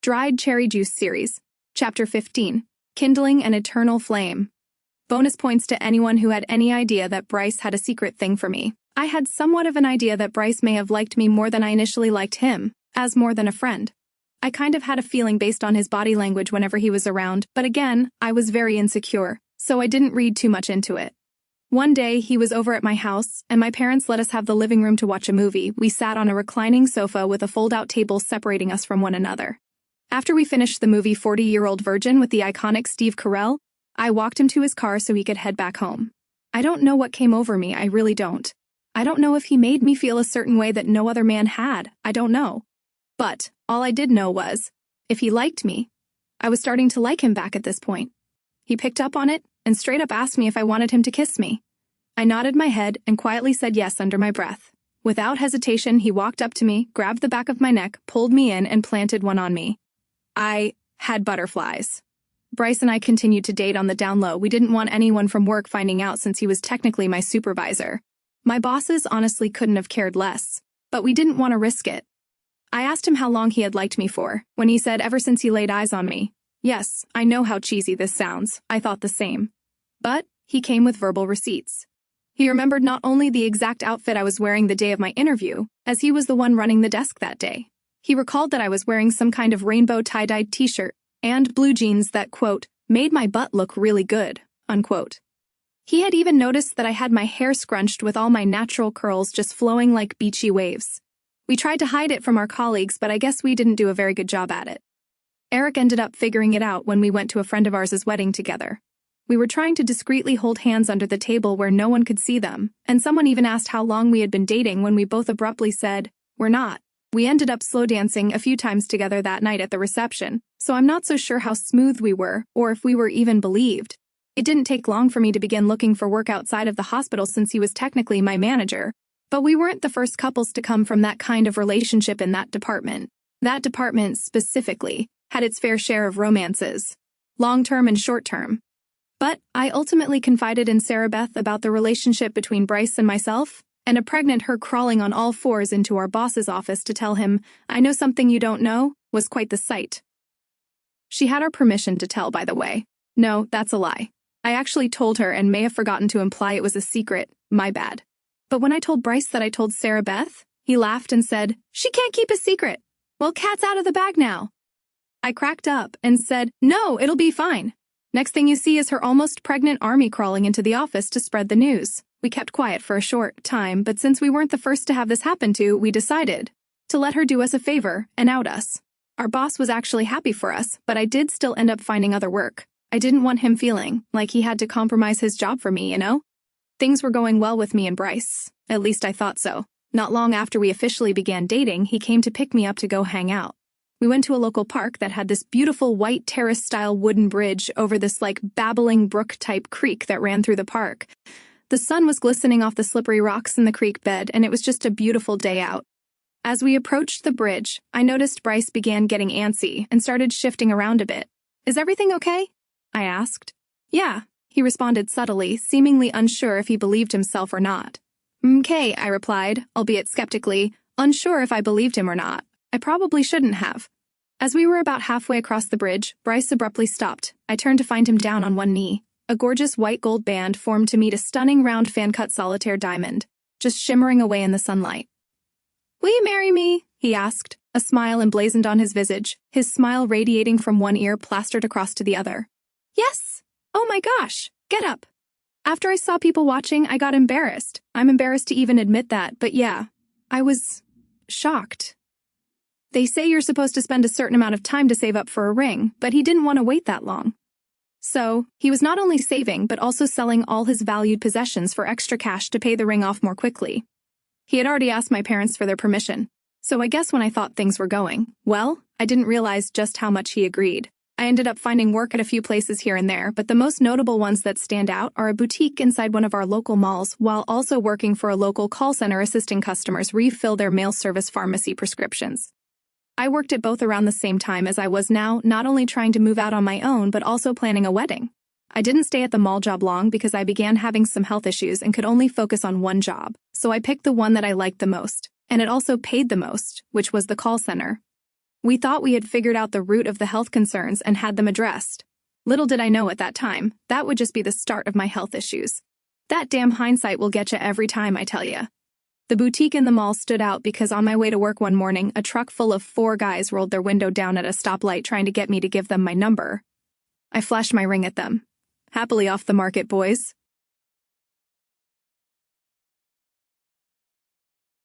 Dried Cherry Juice Series. Chapter 15. Kindling an Eternal Flame. Bonus points to anyone who had any idea that Bryce had a secret thing for me. I had somewhat of an idea that Bryce may have liked me more than I initially liked him, as more than a friend. I kind of had a feeling based on his body language whenever he was around, but again, I was very insecure, so I didn't read too much into it. One day, he was over at my house, and my parents let us have the living room to watch a movie. We sat on a reclining sofa with a fold-out table separating us from one another. After we finished the movie 40-Year-Old Virgin with the iconic Steve Carell, I walked him to his car so he could head back home. I don't know what came over me, I really don't. I don't know if he made me feel a certain way that no other man had, I don't know. But all I did know was, if he liked me, I was starting to like him back at this point. He picked up on it and straight up asked me if I wanted him to kiss me. I nodded my head and quietly said yes under my breath. Without hesitation, he walked up to me, grabbed the back of my neck, pulled me in, and planted one on me. I had butterflies. Bryce and I continued to date on the down low. We didn't want anyone from work finding out since he was technically my supervisor. My bosses honestly couldn't have cared less, but we didn't want to risk it. I asked him how long he had liked me for, when he said ever since he laid eyes on me. Yes, I know how cheesy this sounds. I thought the same. But he came with verbal receipts. He remembered not only the exact outfit I was wearing the day of my interview, as he was the one running the desk that day. He recalled that I was wearing some kind of rainbow tie-dyed t-shirt and blue jeans that, quote, made my butt look really good, unquote. He had even noticed that I had my hair scrunched with all my natural curls just flowing like beachy waves. We tried to hide it from our colleagues, but I guess we didn't do a very good job at it. Eric ended up figuring it out when we went to a friend of ours' wedding together. We were trying to discreetly hold hands under the table where no one could see them, and someone even asked how long we had been dating when we both abruptly said, "We're not." We ended up slow dancing a few times together that night at the reception, so I'm not so sure how smooth we were, or if we were even believed. It didn't take long for me to begin looking for work outside of the hospital since he was technically my manager, but we weren't the first couples to come from that kind of relationship in that department. That department, specifically, had its fair share of romances, long-term and short-term. But I ultimately confided in Sarah Beth about the relationship between Bryce and myself, and impregnate her crawling on all fours into our boss's office to tell him, "I know something you don't know," was quite the sight. She had our permission to tell, by the way. No, that's a lie. I actually told her and may have forgotten to imply it was a secret, my bad. But when I told Bryce that I told Sarah Beth, he laughed and said, "She can't keep a secret. Well, cat's out of the bag now." I cracked up and said, "No, it'll be fine." Next thing you see is her almost pregnant army crawling into the office to spread the news. We kept quiet for a short time, but since we weren't the first to have this happen to, we decided to let her do us a favor and out us. Our boss was actually happy for us, but I did still end up finding other work. I didn't want him feeling like he had to compromise his job for me, you know? Things were going well with me and Bryce. At least I thought so. Not long after we officially began dating, he came to pick me up to go hang out. We went to a local park that had this beautiful white terrace-style wooden bridge over this babbling brook-type creek that ran through the park. The sun was glistening off the slippery rocks in the creek bed, and it was just a beautiful day out. As we approached the bridge, I noticed Bryce began getting antsy and started shifting around a bit. "Is everything okay?" I asked. "Yeah," he responded subtly, seemingly unsure if he believed himself or not. "Okay," I replied, albeit skeptically, unsure if I believed him or not. I probably shouldn't have. As we were about halfway across the bridge, Bryce abruptly stopped. I turned to find him down on one knee. A gorgeous white gold band formed to meet a stunning round fan-cut solitaire diamond, just shimmering away in the sunlight. "Will you marry me?" he asked, a smile emblazoned on his visage, his smile radiating from one ear plastered across to the other. "Yes! Oh my gosh! Get up!" After I saw people watching, I got embarrassed. I'm embarrassed to even admit that, but yeah, I was shocked. They say you're supposed to spend a certain amount of time to save up for a ring, but he didn't want to wait that long. So, he was not only saving, but also selling all his valued possessions for extra cash to pay the ring off more quickly. He had already asked my parents for their permission, so I guess when I thought things were going well, I didn't realize just how much he agreed. I ended up finding work at a few places here and there, but the most notable ones that stand out are a boutique inside one of our local malls, while also working for a local call center assisting customers refill their mail service pharmacy prescriptions. I worked at both around the same time as I was now not only trying to move out on my own, but also planning a wedding. I didn't stay at the mall job long because I began having some health issues and could only focus on one job, so I picked the one that I liked the most, and it also paid the most, which was the call center. We thought we had figured out the root of the health concerns and had them addressed. Little did I know at that time, that would just be the start of my health issues. That damn hindsight will get you every time, I tell ya. The boutique in the mall stood out because on my way to work one morning, a truck full of 4 guys rolled their window down at a stoplight trying to get me to give them my number. I flashed my ring at them. Happily off the market, boys.